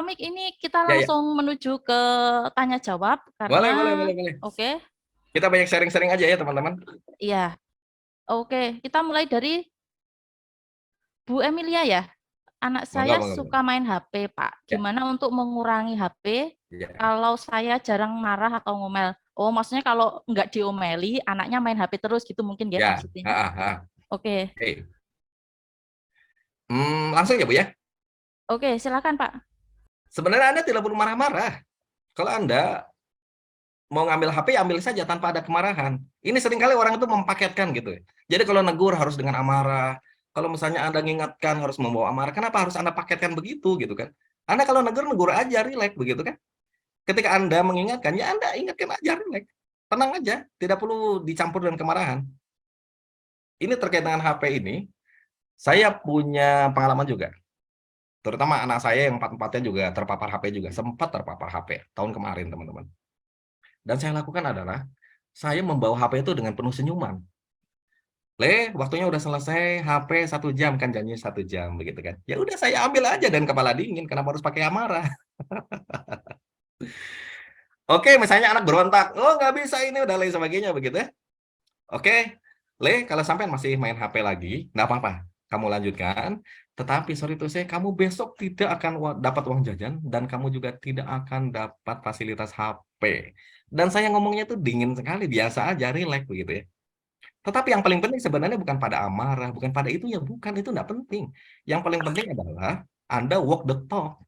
Amik, ini kita Ya, ya. langsung menuju ke tanya jawab Boleh, karena boleh, boleh, boleh. oke, Kita banyak sharing-sharing aja ya, teman-teman. iya. Oke, kita mulai dari Bu Emilia ya. Anak Monggo, saya monggo, monggo. suka main HP, Pak. Ya, Gimana untuk mengurangi HP ya. kalau saya jarang marah atau ngomel? Oh, maksudnya kalau nggak diomeli, anaknya main HP terus gitu mungkin ya Ya, maksudnya. ah, ah, ah. Oke, Oke. Langsung ya, Bu ya. oke, silakan Pak. Sebenarnya Anda tidak perlu marah-marah. Kalau Anda mau ngambil HP, ambil saja tanpa ada kemarahan. Ini seringkali orang itu mempaketkan gitu. Jadi kalau negur harus dengan amarah. Kalau misalnya Anda mengingatkan harus membawa amarah. Kenapa harus Anda paketkan begitu gitu kan? Anda kalau negur, negur aja, relax begitu kan? Ketika Anda mengingatkan, ya Anda ingatkan aja, relax. Tenang aja, tidak perlu dicampur dengan kemarahan. Ini terkait dengan HP ini, saya punya pengalaman juga. Terutama anak saya yang empat-empatnya juga terpapar HP juga. Sempat terpapar HP tahun kemarin, teman-teman. Dan saya lakukan adalah, saya membawa HP itu dengan penuh senyuman. Waktunya udah selesai, HP 1 jam, kan janji 1 jam, begitu kan. Ya udah saya ambil aja dan kepala dingin, kenapa harus pakai amarah? Oke, misalnya anak berontak, oh nggak bisa ini, udah lain sebagainya, begitu ya. Oke, kalau sampai masih main HP lagi, nggak apa-apa. Kamu lanjutkan, tetapi sorry to say, kamu besok tidak akan dapat uang jajan, dan kamu juga tidak akan dapat fasilitas HP. Dan saya ngomongnya tuh dingin sekali, biasa aja, relax, begitu ya. Tetapi yang paling penting sebenarnya bukan pada amarah, bukan pada itu ya, bukan, itu nggak penting. Yang paling penting adalah Anda walk the talk.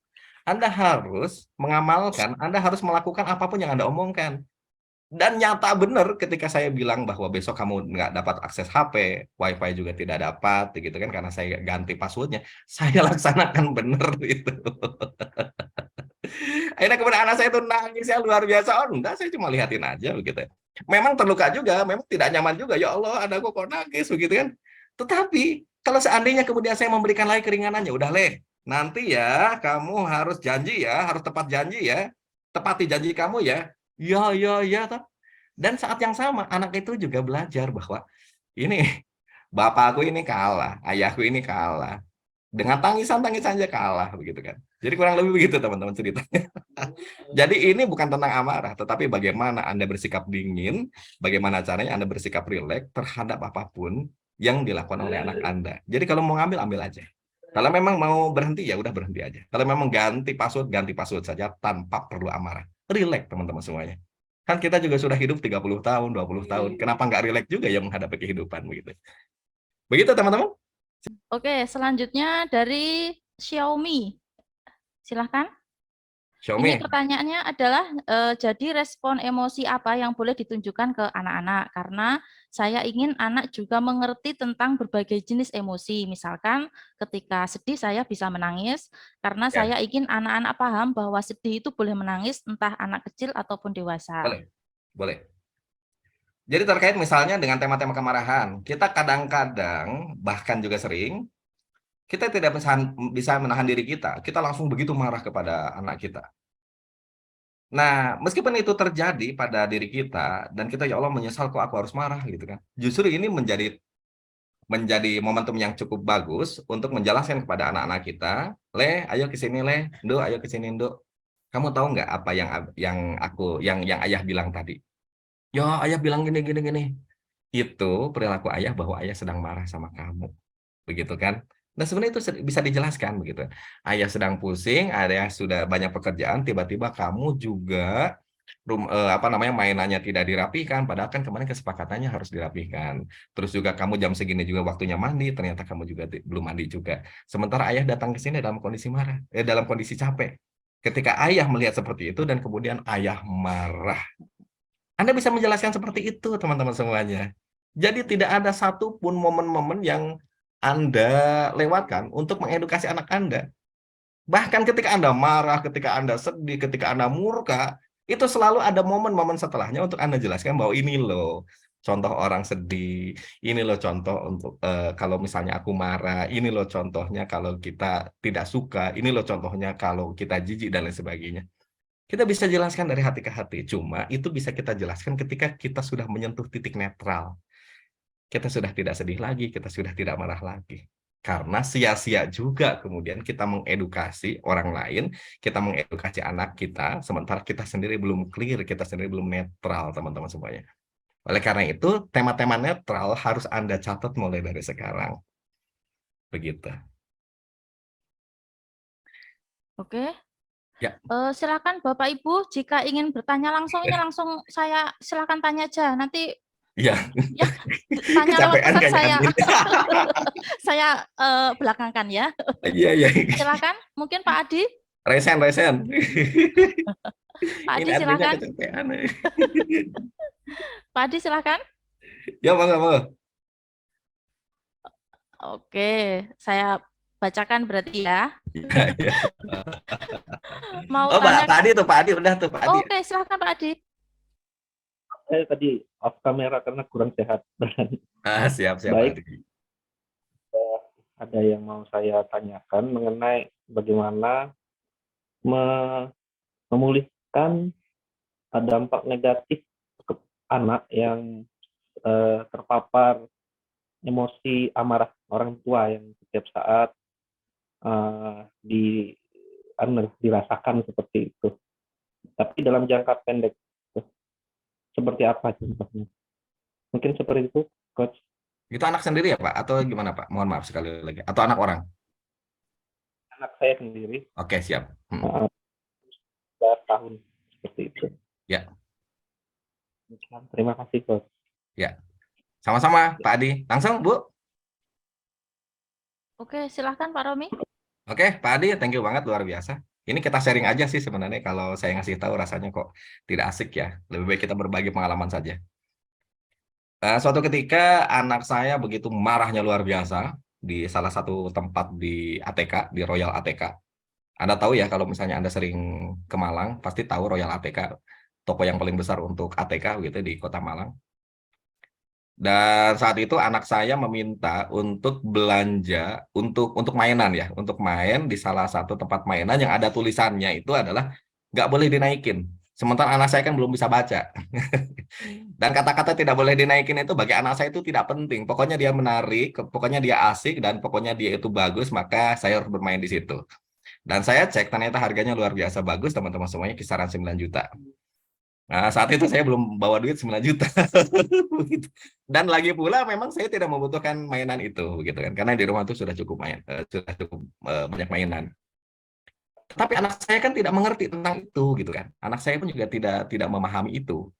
Anda harus mengamalkan, Anda harus melakukan apapun yang Anda omongkan. Dan nyata benar ketika saya bilang bahwa besok kamu nggak dapat akses HP, WiFi juga tidak dapat, gitu kan, karena saya ganti passwordnya, saya laksanakan benar itu. Akhirnya kemudian anak saya itu nangisnya luar biasa. Oh enggak, saya cuma lihatin aja begitu. Memang terluka juga, memang tidak nyaman juga. Ya Allah, ada kok nangis begitu kan. Tetapi kalau seandainya kemudian saya memberikan lagi keringanannya, udah nanti ya kamu harus janji ya, harus tepat janji ya. Tepati janji kamu ya. Ya, ya, ya. Toh. Dan saat yang sama, anak itu juga belajar bahwa ini bapakku ini kalah, ayahku ini kalah. Dengan tangisan-tangisan saja kalah begitu kan. Jadi kurang lebih begitu teman-teman ceritanya. Jadi ini bukan tentang amarah, tetapi bagaimana Anda bersikap dingin, bagaimana caranya Anda bersikap rileks terhadap apapun yang dilakukan oleh anak Anda. Jadi kalau mau ngambil, ambil aja. Kalau memang mau berhenti, ya udah berhenti aja. Kalau memang ganti password saja tanpa perlu amarah. Rileks teman-teman semuanya. Kan kita juga sudah hidup 30 tahun, 20 tahun. Kenapa nggak rileks juga ya menghadapi kehidupan begitu. Begitu teman-teman. Oke, selanjutnya dari Xiaomi. Silahkan. Ini Xiaomi. pertanyaannya adalah, jadi respon emosi apa yang boleh ditunjukkan ke anak-anak? Karena saya ingin anak juga mengerti tentang berbagai jenis emosi. Misalkan ketika sedih saya bisa menangis, karena Ya, saya ingin anak-anak paham bahwa sedih itu boleh menangis entah anak kecil ataupun dewasa. boleh. Boleh. Jadi terkait misalnya dengan tema-tema kemarahan, kita kadang-kadang bahkan juga sering kita tidak bisa menahan diri kita. Kita langsung begitu marah kepada anak kita. Nah, meskipun itu terjadi pada diri kita dan kita ya Allah menyesal kok aku harus marah gitu kan. Justru ini menjadi momentum yang cukup bagus untuk menjelaskan kepada anak-anak kita, ayo ke sini Nduk, ayo ke sini Nduk. Kamu tahu nggak apa yang ayah bilang tadi? Ya, ayah bilang gini gini gini. Itu perilaku ayah bahwa ayah sedang marah sama kamu, begitu kan? Nah sebenarnya itu bisa dijelaskan begitu. Ayah sedang pusing, ayah sudah banyak pekerjaan, tiba-tiba kamu juga apa namanya mainannya tidak dirapikan, padahal kan kemarin kesepakatannya harus dirapihkan. Terus juga kamu jam segini juga waktunya mandi, ternyata kamu juga belum mandi juga. Sementara ayah datang ke sini dalam kondisi marah, dalam kondisi capek. Ketika ayah melihat seperti itu dan kemudian ayah marah, anda bisa menjelaskan seperti itu, teman-teman semuanya. Jadi tidak ada satupun momen-momen yang Anda lewatkan untuk mengedukasi anak Anda. Bahkan ketika Anda marah, ketika Anda sedih, ketika Anda murka, itu selalu ada momen-momen setelahnya untuk Anda jelaskan bahwa ini loh contoh orang sedih, ini loh contoh untuk kalau misalnya aku marah, ini loh contohnya kalau kita tidak suka, ini loh contohnya kalau kita jijik dan lain sebagainya. Kita bisa jelaskan dari hati ke hati, cuma itu bisa kita jelaskan ketika kita sudah menyentuh titik netral. Kita sudah tidak sedih lagi, kita sudah tidak marah lagi. Karena sia-sia juga kemudian kita mengedukasi orang lain, kita mengedukasi anak kita, sementara kita sendiri belum clear, kita sendiri belum netral, teman-teman semuanya. Oleh karena itu, tema-tema netral harus Anda catat mulai dari sekarang. Begitu. Oke. Ya, Silakan Bapak Ibu, jika ingin bertanya langsung, ini langsung saya silakan tanya aja. Nanti iya. ya tanya lewat Kecapean pesan kayaknya saya. admin. Saya belakangkan ya. Iya, iya. Silakan, mungkin Pak Adi. Resen, resen. Pak Ini Adi adminnya silakan. kecapean. Pak Adi silakan. Ya, monggo, monggo. Oke, saya bacakan berarti ya. Iya, iya. Mau Oh, tanya. Pak Adi tuh, Pak Adi udah tuh, Pak Adi. Oke, silakan Pak Adi. Saya tadi off kamera karena kurang sehat. Siap, siap, Pak Baik, Adi. ada yang mau saya tanyakan mengenai bagaimana memulihkan dampak negatif ke anak yang terpapar emosi amarah orang tua yang setiap saat dirasakan seperti itu. Tapi dalam jangka pendek, seperti apa contohnya? Mungkin seperti itu, Coach. Itu anak sendiri ya, Pak? Atau gimana, Pak? Mohon maaf sekali lagi. Atau anak orang? Anak saya sendiri, Oke, siap. 4 tahun, seperti itu. Ya. Terima kasih, Coach. Ya. Sama-sama, Pak Adi. Langsung, Bu. Oke, silahkan Pak Romi. Oke, Pak Adi, thank you banget, luar biasa. Ini kita sharing aja sih sebenarnya, kalau saya ngasih tahu rasanya kok tidak asik ya. Lebih baik kita berbagi pengalaman saja. Suatu ketika anak saya begitu marahnya luar biasa di salah satu tempat di ATK, di Royal ATK. Anda tahu ya, kalau misalnya Anda sering ke Malang, pasti tahu Royal ATK, toko yang paling besar untuk ATK gitu di Kota Malang. Dan saat itu anak saya meminta untuk belanja untuk mainan ya, untuk main di salah satu tempat mainan yang ada tulisannya itu adalah nggak boleh dinaikin. Sementara anak saya kan belum bisa baca. Dan kata-kata tidak boleh dinaikin itu bagi anak saya itu tidak penting. Pokoknya dia menarik, pokoknya dia asik, dan pokoknya dia itu bagus, maka saya harus bermain di situ. Dan saya cek ternyata harganya luar biasa bagus, teman-teman semuanya kisaran 9 juta. Nah, saat itu saya belum bawa duit 9 juta. Dan lagi pula memang saya tidak membutuhkan mainan itu gitu kan. Karena di rumah itu sudah cukup banyak mainan. Tapi anak saya kan tidak mengerti tentang itu gitu kan. Anak saya pun juga tidak memahami itu.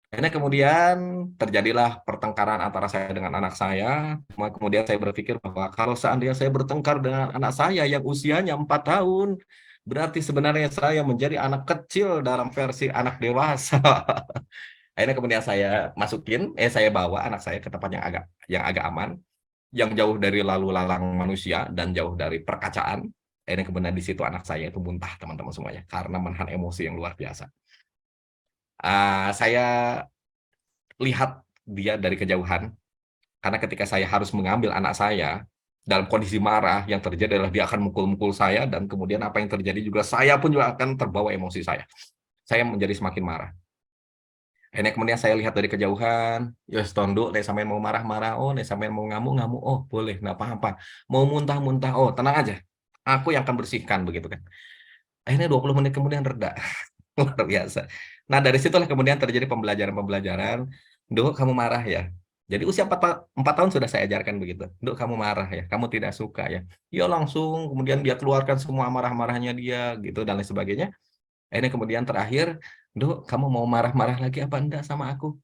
Akhirnya kemudian terjadilah pertengkaran antara saya dengan anak saya. Kemudian saya berpikir bahwa kalau seandainya saya bertengkar dengan anak saya yang usianya 4 tahun, berarti sebenarnya saya menjadi anak kecil dalam versi anak dewasa. Akhirnya kemudian saya bawa anak saya ke tempat yang agak aman, yang jauh dari lalu lalang manusia dan jauh dari perkacaan. Akhirnya kemudian di situ anak saya itu muntah, teman-teman semuanya, karena menahan emosi yang luar biasa. Saya lihat dia dari kejauhan, karena ketika saya harus mengambil anak saya dalam kondisi marah, yang terjadi adalah dia akan mukul-mukul saya, dan kemudian apa yang terjadi juga saya pun juga akan terbawa emosi saya. Saya menjadi semakin marah. Akhirnya kemudian saya lihat dari kejauhan, ya tunduk, nek sampean mau marah-marah, oh nek sampean mau ngamuk-ngamuk, oh boleh, nggak apa-apa. Mau muntah-muntah, oh tenang aja, aku yang akan bersihkan begitu kan. Akhirnya 20 menit kemudian reda. Luar biasa. Nah, dari situlah kemudian terjadi pembelajaran-pembelajaran. Duk, kamu marah ya. Jadi usia 4 tahun sudah saya ajarkan begitu. Duk, kamu marah ya. Kamu tidak suka ya. Ya langsung kemudian dia keluarkan semua marah-marahnya dia gitu dan lain sebagainya. Akhirnya kemudian terakhir, Duk, kamu mau marah-marah lagi apa enggak sama aku?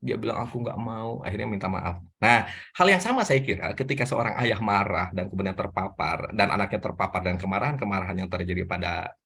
Dia bilang aku nggak mau. Akhirnya minta maaf. Nah, hal yang sama saya kira ketika seorang ayah marah dan kemudian terpapar dan anaknya terpapar dan kemarahan-kemarahan yang terjadi pada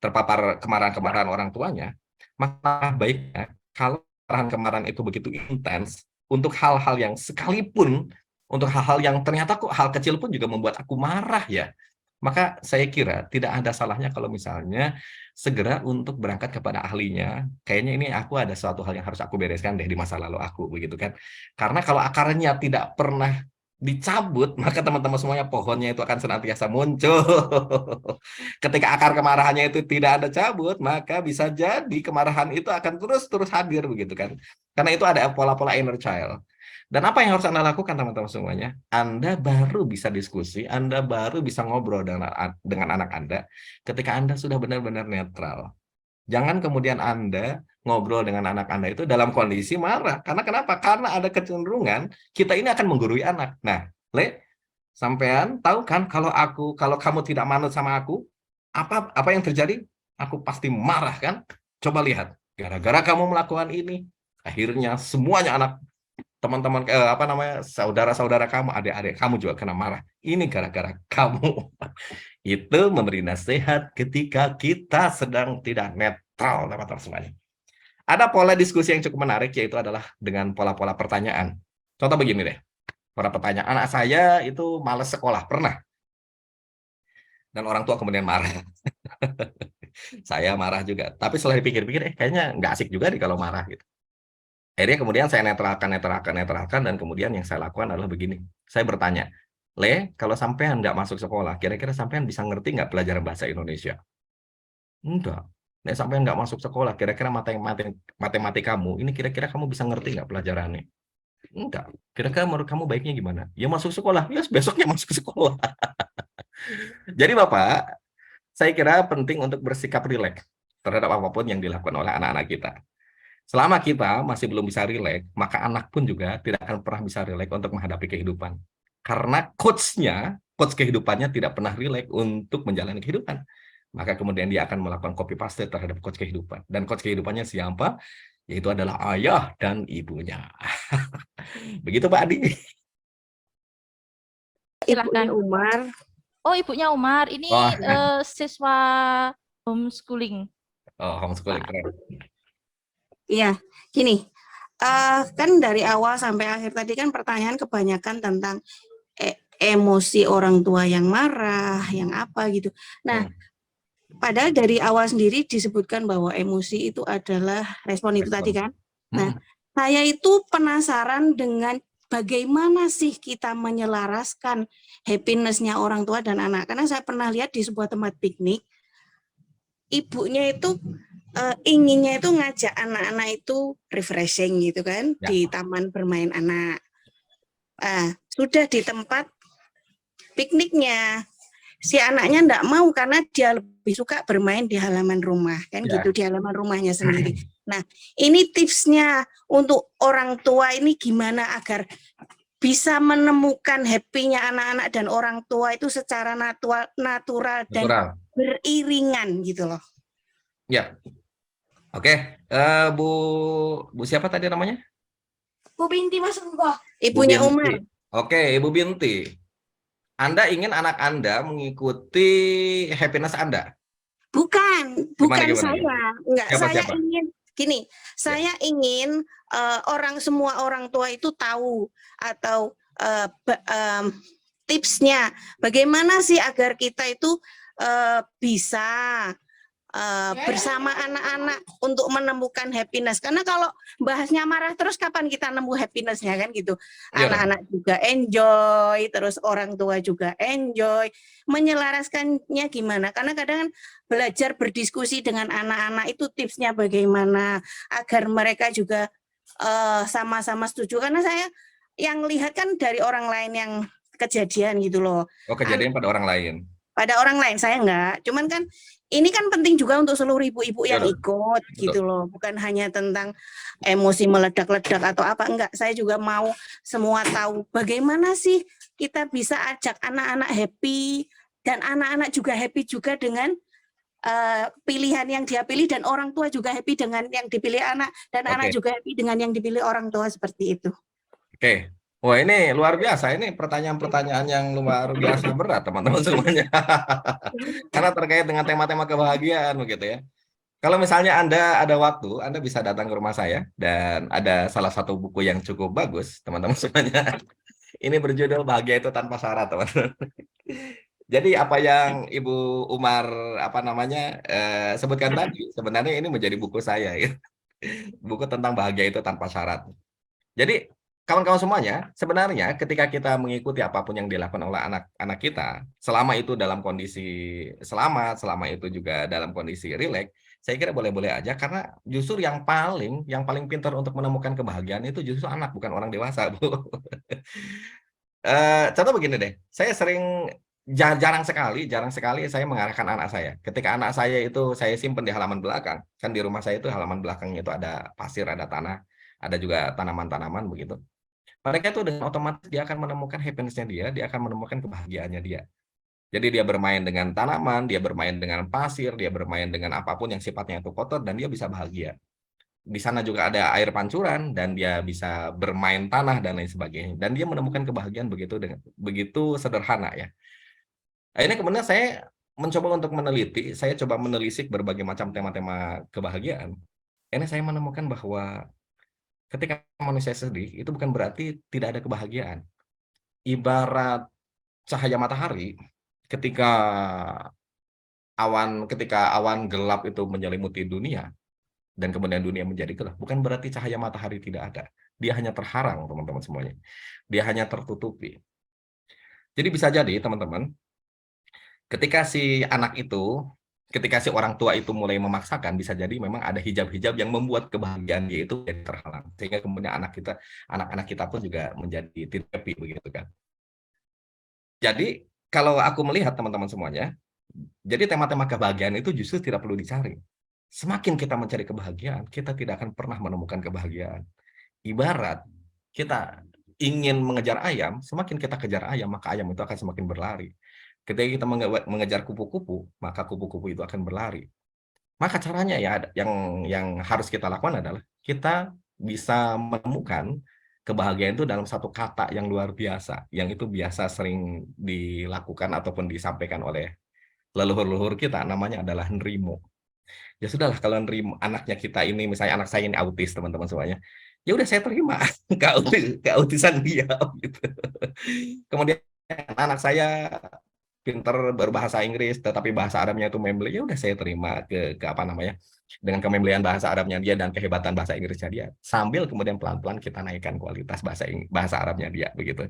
terpapar kemarahan-kemarahan orang tuanya, maka baiknya kalau kemarahan-kemarahan itu begitu intens untuk hal-hal yang sekalipun, untuk hal-hal yang ternyata kok hal kecil pun juga membuat aku marah ya, maka saya kira tidak ada salahnya kalau misalnya segera untuk berangkat kepada ahlinya. Kayaknya ini aku ada suatu hal yang harus aku bereskan deh di masa lalu aku, begitu kan. Karena kalau akarnya tidak pernah dicabut, maka teman-teman semuanya pohonnya itu akan senantiasa muncul. Ketika akar kemarahannya itu tidak ada cabut, maka bisa jadi kemarahan itu akan terus hadir begitu kan. Karena itu ada pola-pola inner child. Dan apa yang harus Anda lakukan, teman-teman semuanya? Anda baru bisa diskusi, Anda baru bisa ngobrol dengan anak Anda ketika Anda sudah benar-benar netral. Jangan kemudian Anda ngobrol dengan anak Anda itu dalam kondisi marah. Karena kenapa? Karena ada kecenderungan kita ini akan menggurui anak. Nah, sampean tahu kan kalau kamu tidak manut sama aku, apa yang terjadi? Aku pasti marah kan? Coba lihat, gara-gara kamu melakukan ini, akhirnya semuanya anak teman-teman saudara-saudara kamu, adik-adik kamu juga kena marah. Ini gara-gara kamu. Itu memberi nasihat ketika kita sedang tidak netral, teman-teman semuanya. Ada pola diskusi yang cukup menarik, yaitu adalah dengan pola-pola pertanyaan. Contoh begini deh, pola pertanyaan, anak saya itu malas sekolah, pernah. Dan orang tua kemudian marah. Saya marah juga. Tapi setelah dipikir-pikir, kayaknya nggak asik juga nih kalau marah gitu. Akhirnya kemudian saya netralkan, dan kemudian yang saya lakukan adalah begini. Saya bertanya, kalau sampean nggak masuk sekolah, kira-kira sampean bisa ngerti nggak pelajaran bahasa Indonesia? Enggak. Sampean nggak masuk sekolah, kira-kira matematika kamu, ini kira-kira kamu bisa ngerti nggak pelajarannya? Enggak. Kira-kira menurut kamu baiknya gimana? Ya masuk sekolah. Ya besoknya masuk sekolah. Jadi Bapak, saya kira penting untuk bersikap rileks terhadap apapun yang dilakukan oleh anak-anak kita. Selama kita masih belum bisa rileks, maka anak pun juga tidak akan pernah bisa rileks untuk menghadapi kehidupan. Karena coach kehidupannya tidak pernah rileks untuk menjalani kehidupan. Maka kemudian dia akan melakukan copy paste terhadap coach kehidupan. Dan coach kehidupannya siapa? Yaitu adalah ayah dan ibunya. Begitu Pak Adi. Silahkan. Ibunya Umar. Oh, ibunya Umar. Ini Oh. Siswa homeschooling. Oh, homeschooling. Iya, gini. Kan dari awal sampai akhir tadi kan pertanyaan kebanyakan tentang emosi orang tua yang marah, yang apa gitu. Nah, padahal dari awal sendiri disebutkan bahwa emosi itu adalah respon itu tadi kan. Nah, saya itu penasaran dengan bagaimana sih kita menyelaraskan happiness-nya orang tua dan anak. Karena saya pernah lihat di sebuah tempat piknik, ibunya itu inginnya itu ngajak anak-anak itu refreshing gitu kan, Ya. di taman bermain anak. Sudah di tempat pikniknya, si anaknya enggak mau karena dia lebih suka bermain di halaman rumah kan, Ya. gitu, di halaman rumahnya sendiri. Nah, ini tipsnya untuk orang tua ini gimana agar bisa menemukan happy-nya anak-anak dan orang tua itu secara natural dan beriringan gitu loh. Ya. Oke, Bu siapa tadi namanya? Bu Binti Mas Engko. Ibunya Umar. Oke, Ibu Binti. Anda ingin anak Anda mengikuti happiness Anda? Bukan Gimana? saya. Enggak, Siapa? Ingin gini, saya ingin semua orang tua itu tahu atau tipsnya bagaimana sih agar kita itu bisa bersama anak-anak untuk menemukan happiness. Karena kalau bahasnya marah terus kapan kita nemu happiness-nya kan gitu. Anak-anak juga enjoy, terus orang tua juga enjoy. Menyelaraskannya gimana? Karena kadang belajar berdiskusi dengan anak-anak itu tipsnya bagaimana agar mereka juga sama-sama setuju. Karena saya yang lihat kan dari orang lain yang kejadian gitu loh. Oh, kejadian pada orang lain. Pada orang lain, saya enggak. Cuman kan ini kan penting juga untuk seluruh ibu-ibu yang ikut gitu loh. Bukan hanya tentang emosi meledak-ledak atau apa, enggak. Saya juga mau semua tahu bagaimana sih kita bisa ajak anak-anak happy dan anak-anak juga happy juga dengan pilihan yang dia pilih, dan orang tua juga happy dengan yang dipilih anak, dan anak juga happy dengan yang dipilih orang tua, seperti itu. Oke. Wah, ini luar biasa. Ini pertanyaan-pertanyaan yang luar biasa berat, teman-teman semuanya. Karena terkait dengan tema-tema kebahagiaan begitu ya. Kalau misalnya Anda ada waktu, Anda bisa datang ke rumah saya, dan ada salah satu buku yang cukup bagus, teman-teman semuanya. Ini berjudul Bahagia Itu Tanpa Syarat, teman-teman. Jadi apa yang Ibu Umar sebutkan tadi, sebenarnya ini menjadi buku saya, ya. Buku tentang bahagia itu tanpa syarat. Jadi kawan-kawan semuanya, sebenarnya ketika kita mengikuti apapun yang dilakukan oleh anak-anak kita, selama itu dalam kondisi selamat, selama itu juga dalam kondisi rileks, Saya kira boleh-boleh aja, karena justru yang paling pintar untuk menemukan kebahagiaan itu justru anak, bukan orang dewasa, Bu. Contoh begini deh, saya jarang sekali saya mengarahkan anak saya. Ketika anak saya itu saya simpen di halaman belakang, kan di rumah saya itu halaman belakangnya itu ada pasir, ada tanah, ada juga tanaman-tanaman begitu. Mereka itu dengan otomatis dia akan menemukan happiness-nya dia akan menemukan kebahagiaannya dia. Jadi dia bermain dengan tanaman, dia bermain dengan pasir, dia bermain dengan apapun yang sifatnya itu kotor, dan dia bisa bahagia. Di sana juga ada air pancuran, dan dia bisa bermain tanah dan lain sebagainya. Dan dia menemukan kebahagiaan begitu sederhana ya. Akhirnya kemudian saya mencoba untuk meneliti, saya coba menelisik berbagai macam tema-tema kebahagiaan. Akhirnya saya menemukan bahwa ketika manusia sedih, itu bukan berarti tidak ada kebahagiaan. Ibarat cahaya matahari, ketika awan gelap itu menyelimuti dunia, dan kemudian dunia menjadi gelap, bukan berarti cahaya matahari tidak ada. Dia hanya terharang, teman-teman semuanya. Dia hanya tertutupi. Jadi bisa jadi, teman-teman, ketika si orang tua itu mulai memaksakan, bisa jadi memang ada hijab-hijab yang membuat kebahagiaan dia itu jadi terhalang. Sehingga kemudian anak-anak kita pun juga menjadi tidak happy, begitu kan. Jadi, kalau aku melihat teman-teman semuanya, jadi tema-tema kebahagiaan itu justru tidak perlu dicari. Semakin kita mencari kebahagiaan, kita tidak akan pernah menemukan kebahagiaan. Ibarat kita ingin mengejar ayam, semakin kita kejar ayam, maka ayam itu akan semakin berlari. Ketika kita mengejar kupu-kupu, maka kupu-kupu itu akan berlari. Maka caranya ya, yang harus kita lakukan adalah kita bisa menemukan kebahagiaan itu dalam satu kata yang luar biasa, yang itu biasa sering dilakukan ataupun disampaikan oleh leluhur-leluhur kita, namanya adalah nerimo. Ya sudahlah, kalau nerimo anaknya kita ini, misalnya anak saya ini autis, teman-teman semuanya, ya udah saya terima keautisan dia gitu. Kemudian anak saya pinter berbahasa Inggris, tetapi bahasa Arabnya itu memble, ya udah saya terima ke apa namanya, dengan kemembelian bahasa Arabnya dia dan kehebatan bahasa Inggrisnya dia, sambil kemudian pelan-pelan kita naikkan kualitas bahasa Arabnya dia, begitu.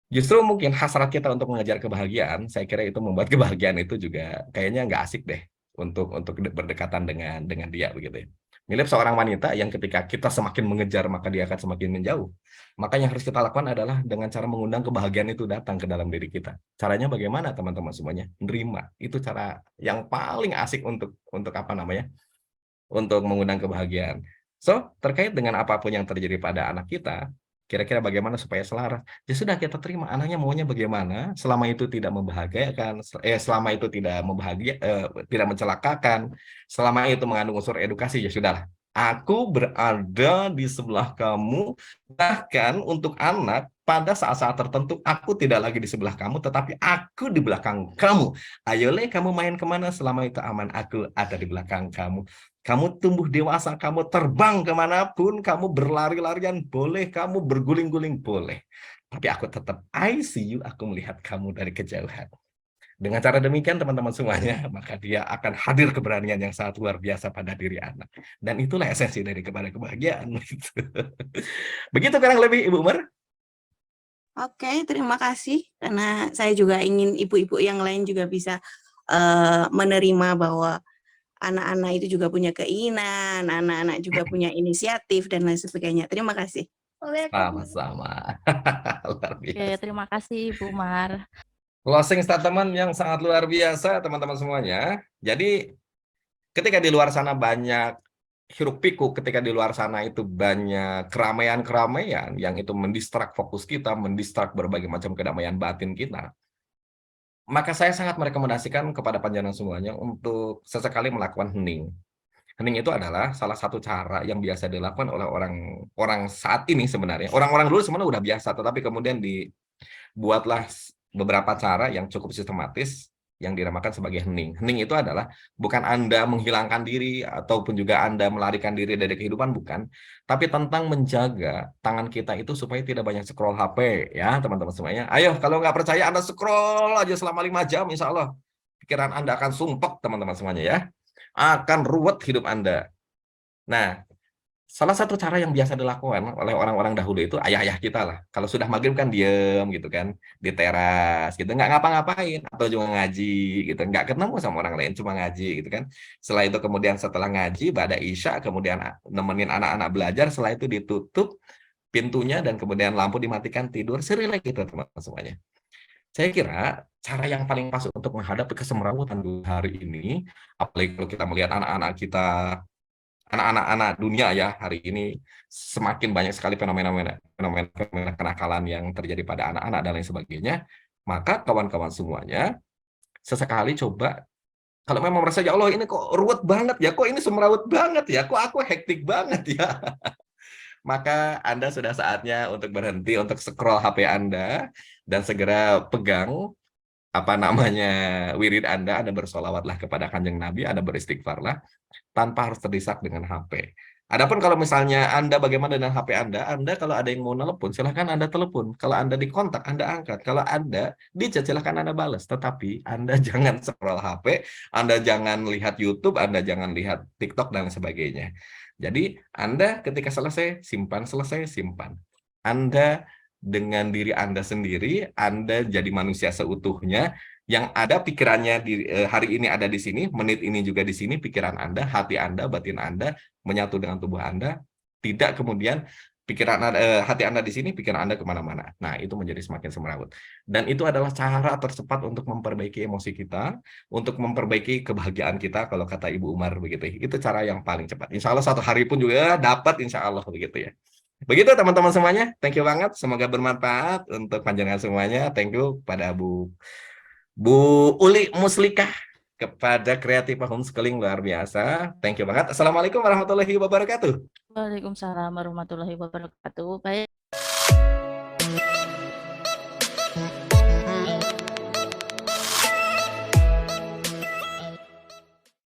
Justru mungkin hasrat kita untuk mengejar kebahagiaan, saya kira itu membuat kebahagiaan itu juga kayaknya nggak asik deh untuk berdekatan dengan dia, begitu ya. Mirip seorang wanita yang ketika kita semakin mengejar, maka dia akan semakin menjauh. Maka yang harus kita lakukan adalah dengan cara mengundang kebahagiaan itu datang ke dalam diri kita. Caranya bagaimana, teman-teman semuanya? Nerima. Itu cara yang paling asik untuk apa namanya? Untuk mengundang kebahagiaan. So, terkait dengan apapun yang terjadi pada anak kita, kira-kira bagaimana supaya selaras? Ya sudah, kita terima anaknya maunya bagaimana, selama itu tidak membahagiakan, selama itu tidak tidak mencelakakan, selama itu mengandung unsur edukasi, ya sudahlah. Aku berada di sebelah kamu, bahkan untuk anak, pada saat-saat tertentu, aku tidak lagi di sebelah kamu, tetapi aku di belakang kamu. Ayolah kamu main kemana, selama itu aman, aku ada di belakang kamu. Kamu tumbuh dewasa, kamu terbang kemanapun, kamu berlari-larian boleh, kamu berguling-guling boleh. Tapi aku tetap, I see you, aku melihat kamu dari kejauhan. Dengan cara demikian, teman-teman semuanya, maka dia akan hadir keberanian yang sangat luar biasa pada diri anak. Dan itulah esensi dari kebahagiaan. Begitu kurang lebih, Ibu Umar. Oke, terima kasih. Karena saya juga ingin ibu-ibu yang lain juga bisa menerima bahwa anak-anak itu juga punya keinginan, anak-anak juga punya inisiatif, dan lain sebagainya. Terima kasih. Sama-sama. Luar biasa. Oke, terima kasih Bu Mar. Closing statement yang sangat luar biasa, teman-teman semuanya. Jadi, ketika di luar sana banyak hiruk pikuk, ketika di luar sana itu banyak keramaian-keramaian yang itu mendistrak fokus kita, mendistrak berbagai macam kedamaian batin kita, maka saya sangat merekomendasikan kepada panjenengan semuanya untuk sesekali melakukan hening. Hening itu adalah salah satu cara yang biasa dilakukan oleh orang saat ini sebenarnya. Orang-orang dulu sebenarnya udah biasa, tetapi kemudian dibuatlah beberapa cara yang cukup sistematis yang dinamakan sebagai hening. Hening itu adalah bukan Anda menghilangkan diri ataupun juga Anda melarikan diri dari kehidupan, bukan. Tapi tentang menjaga tangan kita itu supaya tidak banyak scroll HP, ya teman-teman semuanya. Ayo, kalau nggak percaya Anda scroll aja selama 5 jam, insya Allah pikiran Anda akan sumpek, teman-teman semuanya ya. Akan ruwet hidup Anda. Nah, Salah satu cara yang biasa dilakukan oleh orang-orang dahulu itu ayah-ayah kita lah. Kalau sudah maghrib kan diem gitu kan di teras gitu, nggak ngapa-ngapain atau juga ngaji gitu, nggak ketemu sama orang lain, cuma ngaji gitu kan. Setelah itu kemudian setelah ngaji pada isya kemudian nemenin anak-anak belajar, setelah itu ditutup pintunya dan kemudian lampu dimatikan, tidur serilek gitu teman-teman semuanya. Saya kira cara yang paling pas untuk menghadapi kesemrawutan di hari ini, apalagi kalau kita melihat anak-anak dunia ya hari ini semakin banyak sekali fenomena kenakalan yang terjadi pada anak-anak dan lain sebagainya, maka kawan-kawan semuanya sesekali coba kalau memang merasa ya Allah ini kok ruwet banget ya, kok ini semrawut banget ya, kok aku hektik banget ya, maka Anda sudah saatnya untuk berhenti untuk scroll HP Anda dan segera pegang apa namanya wirid Anda bersolawatlah kepada Kanjeng Nabi, Anda beristighfarlah tanpa harus terdesak dengan HP. Adapun kalau misalnya Anda bagaimana dengan HP Anda kalau ada yang mau telepon, silahkan Anda telepon. Kalau Anda dikontak, Anda angkat. Kalau Anda di-chat, silahkan Anda balas. Tetapi Anda jangan scroll HP, Anda jangan lihat YouTube, Anda jangan lihat TikTok, dan sebagainya. Jadi, Anda ketika selesai, simpan. Anda dengan diri Anda sendiri, Anda jadi manusia seutuhnya, yang ada pikirannya hari ini ada di sini, menit ini juga di sini, pikiran Anda, hati Anda, batin Anda menyatu dengan tubuh Anda, tidak kemudian hati Anda di sini, pikiran Anda kemana-mana. Nah, itu menjadi semakin semrawut. Dan itu adalah cara tercepat untuk memperbaiki emosi kita, untuk memperbaiki kebahagiaan kita, kalau kata Ibu Umar begitu. Itu cara yang paling cepat. Insya Allah satu hari pun juga dapat, insya Allah begitu ya. Begitu teman-teman semuanya, thank you banget. Semoga bermanfaat untuk panjenengan semuanya. Thank you pada Bu Uli Muslikah, kepada Creative Homeschooling luar biasa. Thank you banget. Assalamualaikum warahmatullahi wabarakatuh. Waalaikumsalam warahmatullahi wabarakatuh. Baik.